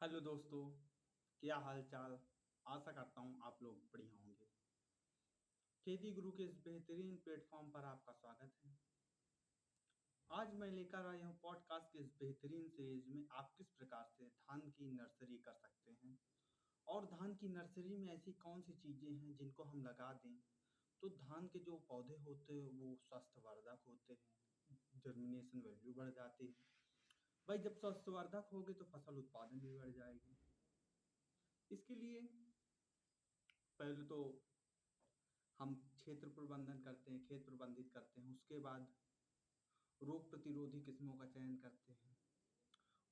Hello दोस्तों, क्या हाल चाल। आशा करता हूँ आप लोग बढ़िया होंगे। खेती गुरु के इस बेहतरीन प्लेटफॉर्म पर आपका स्वागत है। आज मैं लेकर आया हूँ पॉडकास्ट के इस बेहतरीन सीरीज में आप किस प्रकार से धान की नर्सरी कर सकते हैं और धान की नर्सरी में ऐसी कौन सी चीज़ें हैं जिनको हम लगा दें तो धान के जो पौधे होते हैं वो स्वास्थ्यवर्धक होते हैं, जर्मिनेशन वैल्यू बढ़ जाती है। भाई जब स्वास्थ्यवर्धक होगी तो फसल उत्पादन भी बढ़ जाएगी। इसके लिए पहले तो हम क्षेत्र प्रबंधन करते हैं, खेत प्रबंधित करते हैं। उसके बाद रोग प्रतिरोधी किस्मों का चयन करते हैं।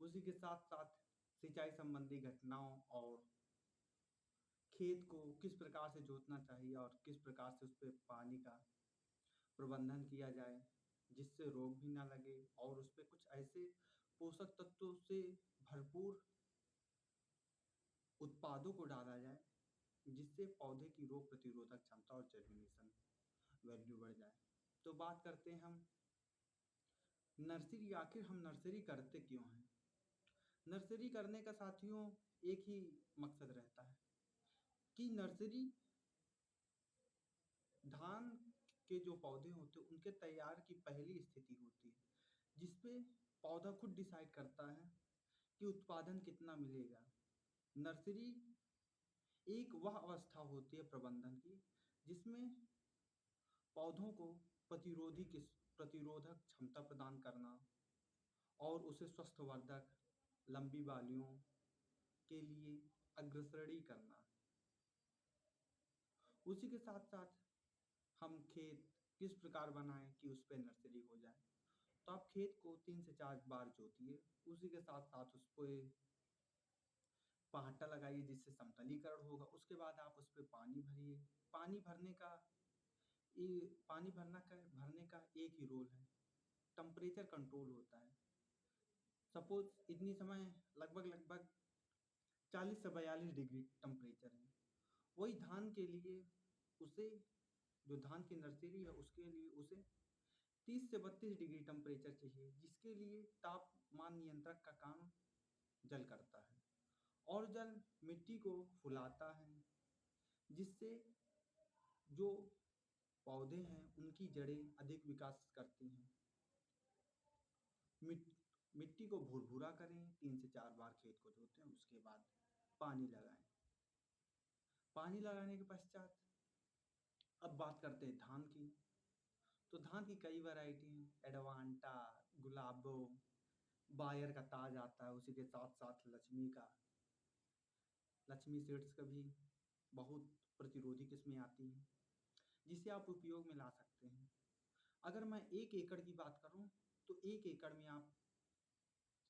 उसी के साथ साथ सिंचाई संबंधी घटनाओं और खेत को किस प्रकार से जोतना चाहिए और किस प्रकार से उस पर पानी का प्रबंधन किया जाए जिससे रोग भी ना लगे और उस पर कुछ ऐसे पोषक तत्वों से भरपूर उत्पादों को डाला जाए जिससे पौधे की रोग प्रतिरोधक क्षमता और जर्मिनेशन वैल्यू बढ़ जाए। तो बात करते हैं हम नर्सरी। आखिर हम नर्सरी करते क्यों हैं? नर्सरी करने का साथियों एक ही मकसद रहता है कि नर्सरी धान के जो पौधे होते हैं उनके तैयार की पहली स्थिति होती है जिसपे पौधा खुद डिसाइड करता है कि उत्पादन कितना मिलेगा। नर्सरी एक वह अवस्था होती है प्रबंधन की जिसमें पौधों को प्रतिरोधक क्षमता प्रदान करना और उसे स्वस्थवर्धक लंबी बालियों के लिए अग्रसरणी करना। उसी के साथ साथ हम खेत किस प्रकार बनाएं कि उस पर नर्सरी हो जाए। तो आप खेत को 3 से 4 बार जोतिए। उसी के साथ साथ उस पर पहाटा लगाइए जिससे समतलीकरण होगा। उसके बाद आप उस पर पानी भरिए। पानी भरने का भरने का एक ही रोल है, टेम्परेचर कंट्रोल होता है। सपोज इतनी समय लगभग लगभग 40 से 42 डिग्री टेम्परेचर है। वही धान के लिए उसे जो धान की नर्सरी है उसके लिए उसे 30 से 32 डिग्री टेम्परेचर चाहिए जिसके लिए तापमान नियंत्रक का काम जल करता है। और जल मिट्टी को फुलाता है जिससे जो पौधे हैं उनकी जड़ें अधिक विकास करती हैं। मिट्टी को भुरभुरा करें, 3 से 4 बार खेत को जोतें। उसके बाद पानी लगाएं। पानी लगाने के पश्चात अब बात करते हैं धान की। तो धान की कई वैरायटी हैं, एडवांटा, गुलाबो, बायर का ताज आता है। उसी के साथ साथ लक्ष्मी सीड्स का भी बहुत प्रतिरोधी किस्में आती हैं जिसे आप उपयोग में ला सकते हैं। अगर मैं 1 एकड़ की बात करूं तो 1 एकड़ में आप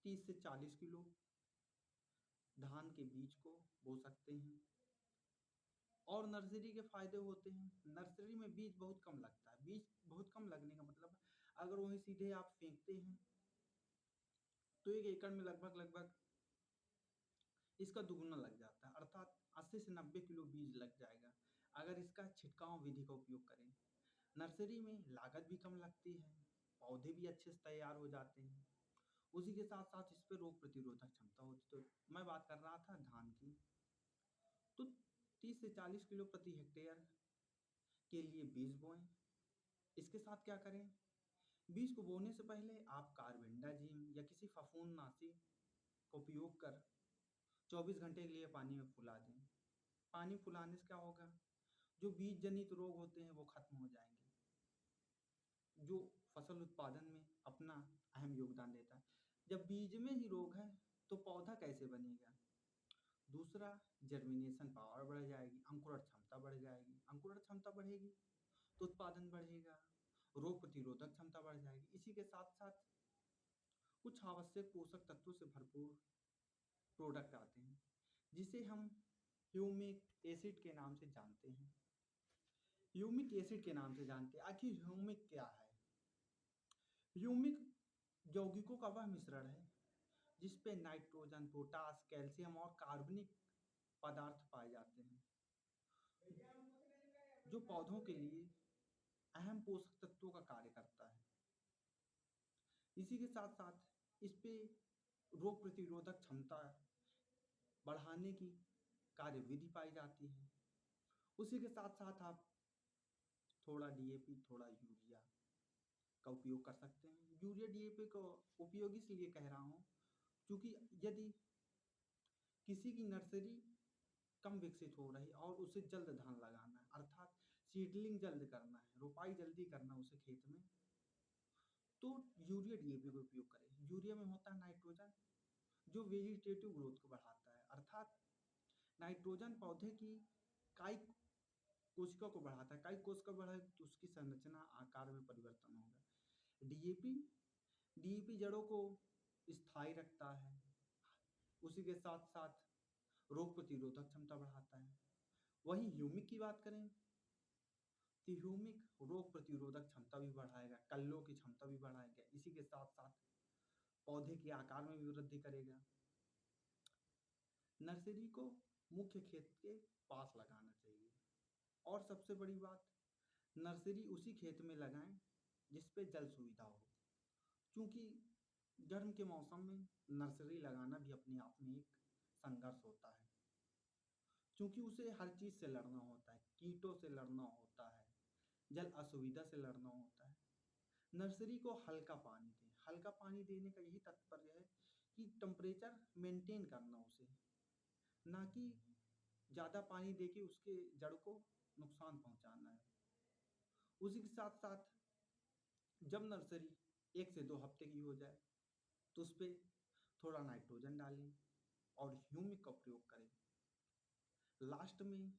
30 से 40 किलो धान के बीज को बो सकते हैं। और नर्सरी के फायदे होते हैं, नर्सरी में बीज बहुत कम लगता है। बीज बहुत कम लगने का मतलब अगर वहीं सीधे आप फेंकते हैं तो 1 एकड़ में लगभग लगभग इसका दुगुना लग जाता है, अर्थात 80 से 90 किलो बीज लग जाएगा अगर इसका छिटकाव विधि का उपयोग करें। नर्सरी में लागत भी कम लगती है, पौधे भी अच्छे से तैयार हो जाते हैं। उसी के साथ साथ इस पर रोग प्रतिरोधक क्षमता होती है। तो मैं बात कर रहा था धान की। तो 30 से 40 किलो प्रति हेक्टेयर के लिए बीज बोएं। इसके साथ क्या करें, बीज को बोने से पहले आप कार्बेंडाजिम या किसी फफूंदनाशी का उपयोग कर 24 घंटे के लिए पानी में फुला दें। पानी फुलाने से क्या होगा, जो बीज जनित रोग होते हैं वो खत्म हो जाएंगे जो फसल उत्पादन में अपना अहम योगदान देता है। जब बीज में ही रोग है तो पौधा कैसे बनेगा? दूसरा, जर्मिनेशन पावर बढ़ जाएगी, अंकुरण क्षमता बढ़ जाएगी। अंकुरण क्षमता बढ़ेगी तो उत्पादन बढ़ेगा, रोग प्रतिरोधक क्षमता बढ़ जाएगी। इसी के साथ साथ कुछ आवश्यक पोषक तत्वों से भरपूर प्रोडक्ट आते हैं जिसे हम ह्यूमिक एसिड के नाम से जानते हैं। आखिर ह्यूमिक क्या है? ह्यूमिक यौगिकों का वह मिश्रण है जिस पे नाइट्रोजन, पोटास, कैल्शियम और कार्बनिक पदार्थ पाए जाते हैं जो पौधों के लिए अहम पोषक तत्वों का कार्य करता है। इसी के साथ साथ इस पे रोग प्रतिरोधक क्षमता बढ़ाने की कार्यविधि पाई जाती है। उसी के साथ साथ आप थोड़ा डीएपी, थोड़ा यूरिया का उपयोग कर सकते हैं। यूरिया डीएपी को उपयोग इसलिए कह रहा हूँ क्योंकि यदि किसी की नर्सरी कम विकसित हो रही और उसे जल्द धान लगाना है, अर्थात सीडलिंग जल्द करना है, रोपाई जल्दी करना है उसे खेत में, तो यूरिया डीएपी का उपयोग करें। यूरिया में होता है नाइट्रोजन, जो वेजिटेटिव ग्रोथ को बढ़ाता है, अर्थात नाइट्रोजन पौधे की कायिक कोशिका को बढ़ाता है। कायिक कोशिका बढ़े तो उसकी संरचना आकार में परिवर्तन होगा। डीएपी डीएपी जड़ों को स्थायी रखता है। उसी के साथ साथ रोग प्रतिरोधक क्षमता बढ़ाता है। वहीं ह्यूमिक की बात करें तो ह्यूमिक रोग प्रतिरोधक क्षमता भी बढ़ाएगा, कल्लों की क्षमता भी बढ़ाएगा। इसी के साथ साथ पौधे के आकार में भी वृद्धि करेगा। नर्सरी को मुख्य खेत के पास लगाना चाहिए। और सबसे बड़ी बात, नर्सरी उसी खेत में लगाएं जिस पे जल सुविधा हो, क्योंकि गर्म के मौसम में नर्सरी लगाना भी अपने आप में एक संघर्ष होता है, क्योंकि उसे हर चीज़ से लड़ना होता है, कीटों से लड़ना होता है, जल असुविधा से लड़ना होता है। नर्सरी को हल्का पानी दें। हल्का पानी देने का यही तात्पर्य है कि टेम्परेचर मेंटेन करना उसे, ना कि ज़्यादा पानी दे के उसके जड़ को नुकसान पहुंचाना है। उसी के साथ साथ जब नर्सरी 1 से 2 हफ्ते की हो जाए तो उस पर थोड़ा नाइट्रोजन डालें और ह्यूमिक का प्रयोग करें। लास्ट में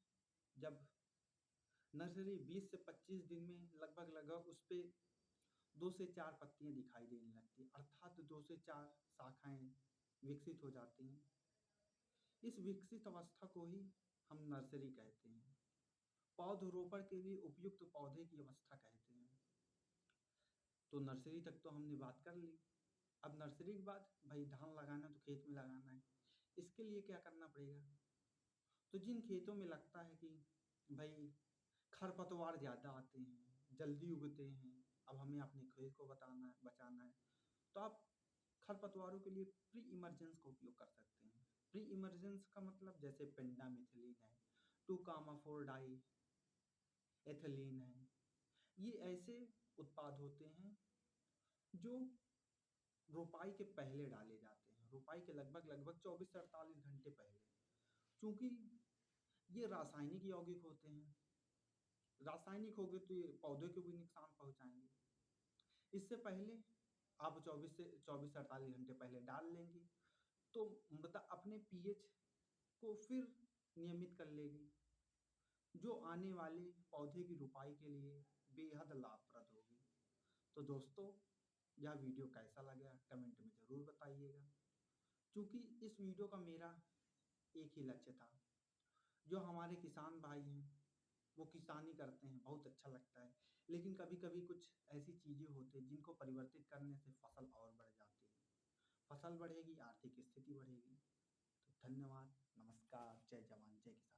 जब नर्सरी 20 से 25 दिन में लगभग उस पर 2 से 4 पत्तियां दिखाई देने लगती हैं, अर्थात 2 से 4 शाखाएं विकसित हो जाती हैं। इस विकसित अवस्था को ही हम नर्सरी कहते हैं। पौधरोपण के लिए उपयुक्त पौधे की अवस्था कहते हैं। तो नर्सरी तक तो हमने बात कर ली। अब नर्सरी के बाद भाई धान लगाना है तो खेत में लगाना है, इसके लिए क्या करना पड़ेगा? तो जिन खेतों में लगता है कि भाई खरपतवार ज़्यादा आते हैं, जल्दी उगते हैं, अब हमें अपने खेत को बचाना है, तो आप खरपतवारों के लिए प्री इमर्जेंस का उपयोग कर सकते हैं। प्री इमर्जेंस का मतलब जैसे पेंडामिथिलिन है, 2-4 डाई एथिलीन है, ये ऐसे उत्पाद होते हैं जो रोपाई के पहले डाले जाते हैं, रोपाई के लगभग 24 से 48 घंटे पहले, क्योंकि ये रासायनिक यौगिक होते हैं। रासायनिक हो गए तो ये पौधे को भी नुकसान पहुंचाएंगे। इससे पहले आप 24 से 48 घंटे पहले डाल लेंगे तो मृदा अपने पीएच को फिर नियमित कर लेगी, जो आने वाले पौधे की रोपाई के लिए बेहद लाभप्रद होगी। तो दोस्तों, यह वीडियो कैसा लगा कमेंट में ज़रूर बताइएगा, क्योंकि इस वीडियो का मेरा एक ही लक्ष्य था। जो हमारे किसान भाई हैं वो किसानी करते हैं, बहुत अच्छा लगता है, लेकिन कभी कभी कुछ ऐसी चीज़ें होती हैं जिनको परिवर्तित करने से फसल और बढ़ जाती है। फसल बढ़ेगी, आर्थिक स्थिति बढ़ेगी। तो धन्यवाद, नमस्कार, जय जवान जय किसान।